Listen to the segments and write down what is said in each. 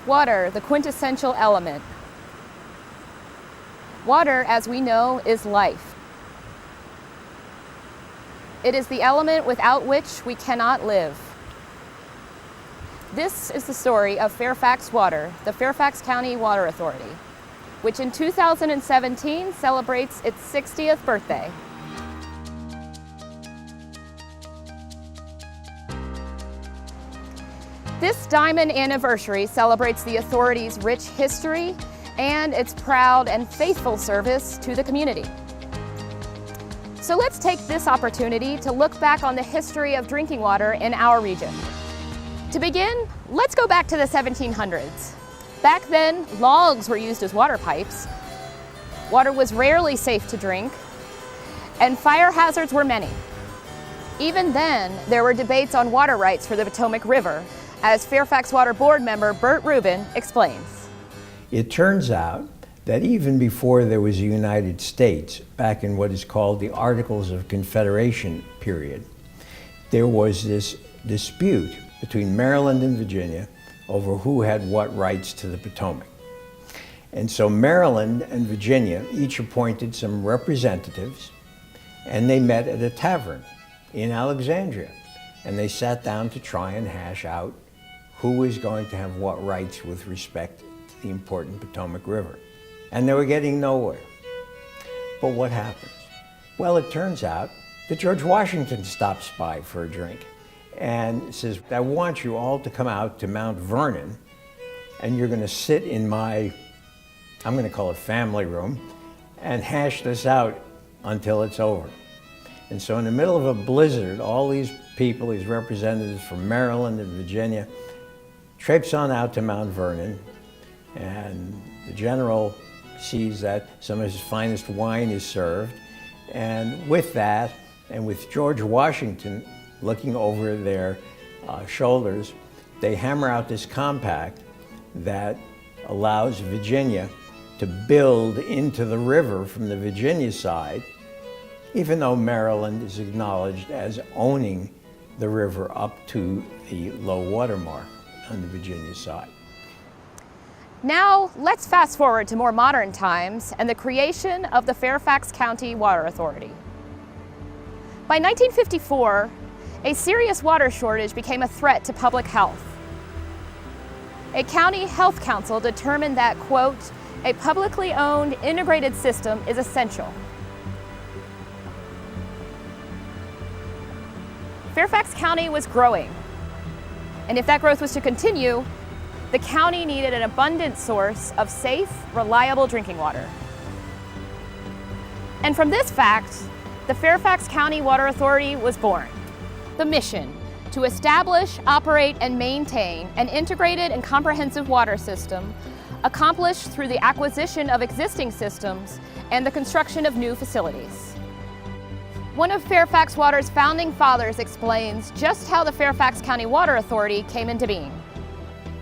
Water, the quintessential element. Water, as we know, is life. It is the element without which we cannot live. This is the story of Fairfax Water, the Fairfax County Water Authority, which in 2017 celebrates its 60th birthday. This diamond anniversary celebrates the authority's rich history and its proud and faithful service to the community. So let's take this opportunity to look back on the history of drinking water in our region. To begin, let's go back to the 1700s. Back then, logs were used as water pipes. Water was rarely safe to drink, and fire hazards were many. Even then, there were debates on water rights for the Potomac River, as Fairfax Water Board member Bert Rubin explains. It turns out that even before there was a United States, back in what is called the Articles of Confederation period, there was this dispute between Maryland and Virginia over who had what rights to the Potomac. And so Maryland and Virginia each appointed some representatives, and they met at a tavern in Alexandria. And they sat down to try and hash out who was going to have what rights with respect to the important Potomac River. And they were getting nowhere. But what happens? Well, it turns out that George Washington stops by for a drink and says, I want you all to come out to Mount Vernon, and you're going to sit in my, I'm going to call it family room, and hash this out until it's over. And so in the middle of a blizzard, all these people, these representatives from Maryland and Virginia, traipse on out to Mount Vernon, and the general sees that some of his finest wine is served. And with that, and with George Washington looking over their shoulders, they hammer out this compact that allows Virginia to build into the river from the Virginia side, even though Maryland is acknowledged as owning the river up to the low water mark on the Virginia side. Now, let's fast forward to more modern times and the creation of the Fairfax County Water Authority. By 1954, a serious water shortage became a threat to public health. A county health council determined that, quote, a publicly owned integrated system is essential. Fairfax County was growing, and if that growth was to continue, the county needed an abundant source of safe, reliable drinking water. And from this fact, the Fairfax County Water Authority was born. The mission: to establish, operate, and maintain an integrated and comprehensive water system, accomplished through the acquisition of existing systems and the construction of new facilities. One of Fairfax Water's founding fathers explains just how the Fairfax County Water Authority came into being.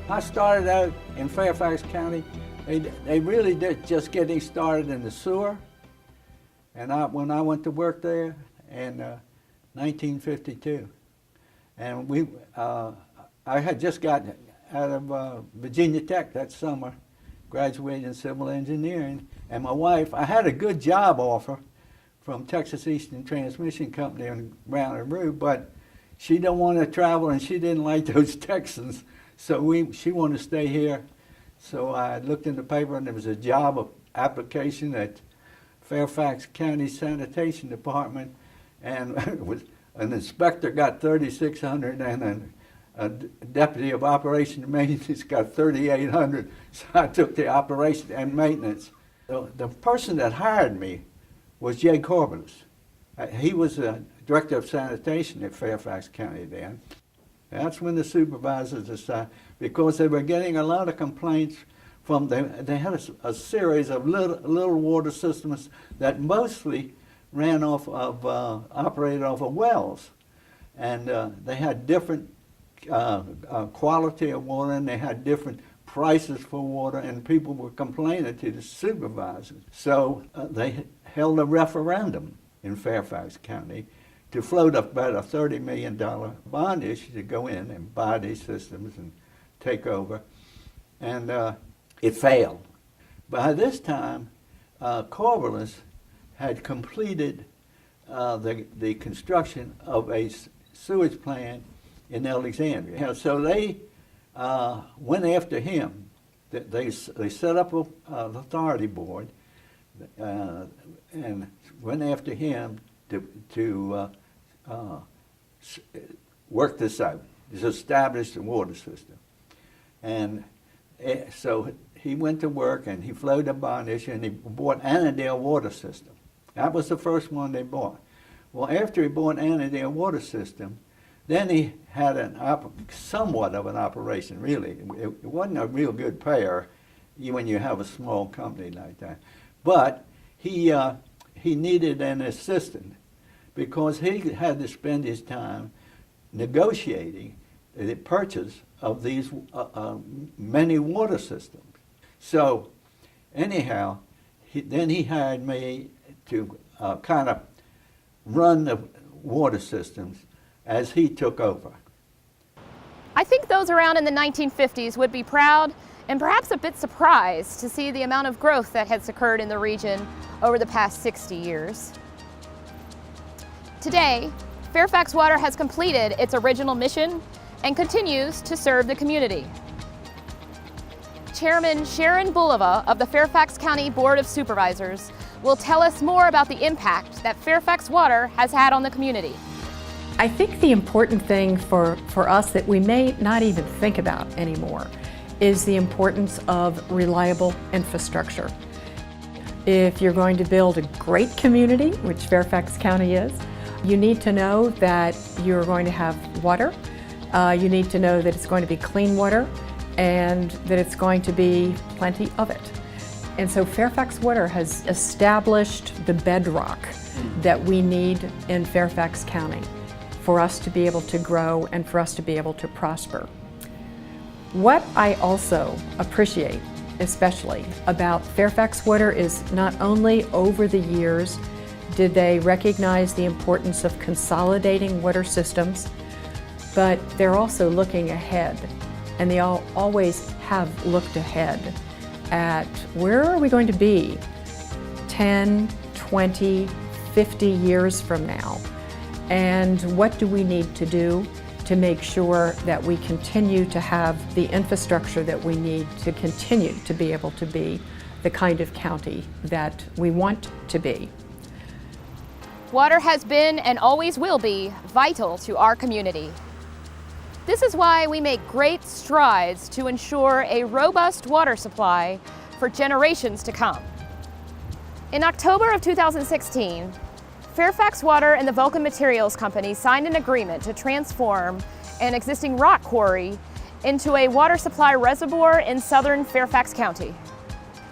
I started out in Fairfax County. They really did just getting started in the sewer. And when I went to work there in 1952, and I had just gotten out of Virginia Tech that summer, graduated in civil engineering, and my wife, I had a good job offer from Texas Eastern Transmission Company in Brown and Rue, but she didn't want to travel and she didn't like those Texans, so she wanted to stay here. So I looked in the paper and there was a job application at Fairfax County Sanitation Department, and an inspector got $3,600 and a deputy of operation and maintenance got $3,800. So I took the operation and maintenance. The person that hired me was Jay Corbelis. He was the director of sanitation at Fairfax County then. That's when the supervisors decided, because they were getting a lot of complaints from, they had a series of little water systems that mostly ran off of, operated off of wells. And they had different quality of water, and they had different prices for water, and people were complaining to the supervisors. So they held a referendum in Fairfax County to float about a $30 million bond issue to go in and buy these systems and take over. and it failed. By this time, Corvallis had completed the construction of a sewage plant in Alexandria. So they went after him. They set up an authority board and went after him to work this out, to establish the water system. And so he went to work and he floated a bond issue and he bought Annandale Water System. That was the first one they bought. Well, after he bought Annandale Water System, then he had somewhat of an operation, really. It wasn't a real good payer when you have a small company like that. But he needed an assistant because he had to spend his time negotiating the purchase of these many water systems. So anyhow, then he hired me to kind of run the water systems as he took over. I think those around in the 1950s would be proud and perhaps a bit surprised to see the amount of growth that has occurred in the region over the past 60 years. Today, Fairfax Water has completed its original mission and continues to serve the community. Chairman Sharon Bulova of the Fairfax County Board of Supervisors will tell us more about the impact that Fairfax Water has had on the community. I think the important thing for us that we may not even think about anymore is the importance of reliable infrastructure. If you're going to build a great community, which Fairfax County is, you need to know that you're going to have water. You need to know that it's going to be clean water and that it's going to be plenty of it. And so Fairfax Water has established the bedrock that we need in Fairfax County for us to be able to grow and for us to be able to prosper. What I also appreciate especially about Fairfax Water is not only over the years did they recognize the importance of consolidating water systems, but they're also looking ahead, and they always have looked ahead at where are we going to be 10, 20, 50 years from now, and what do we need to do to make sure that we continue to have the infrastructure that we need to continue to be able to be the kind of county that we want to be. Water has been and always will be vital to our community. This is why we make great strides to ensure a robust water supply for generations to come. In October of 2016, Fairfax Water and the Vulcan Materials Company signed an agreement to transform an existing rock quarry into a water supply reservoir in southern Fairfax County.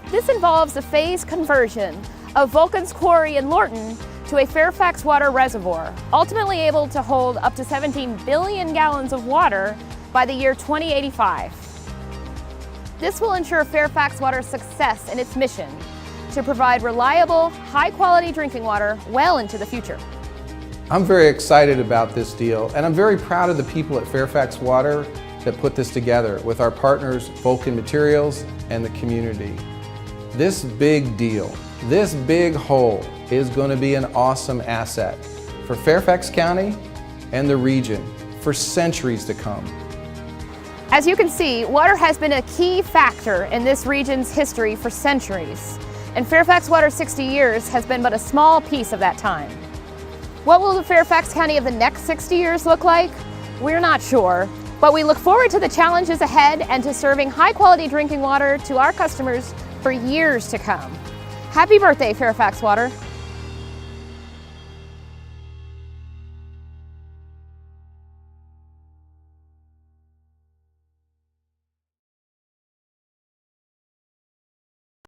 This involves the phased conversion of Vulcan's quarry in Lorton to a Fairfax Water reservoir, ultimately able to hold up to 17 billion gallons of water by the year 2085. This will ensure Fairfax Water's success in its mission to provide reliable, high-quality drinking water well into the future. I'm very excited about this deal, and I'm very proud of the people at Fairfax Water that put this together with our partners, Vulcan Materials, and the community. This big deal, this big hole is going to be an awesome asset for Fairfax County and the region for centuries to come. As you can see, water has been a key factor in this region's history for centuries, and Fairfax Water's 60 years has been but a small piece of that time. What will the Fairfax County of the next 60 years look like? We're not sure, but we look forward to the challenges ahead and to serving high-quality drinking water to our customers for years to come. Happy birthday, Fairfax Water.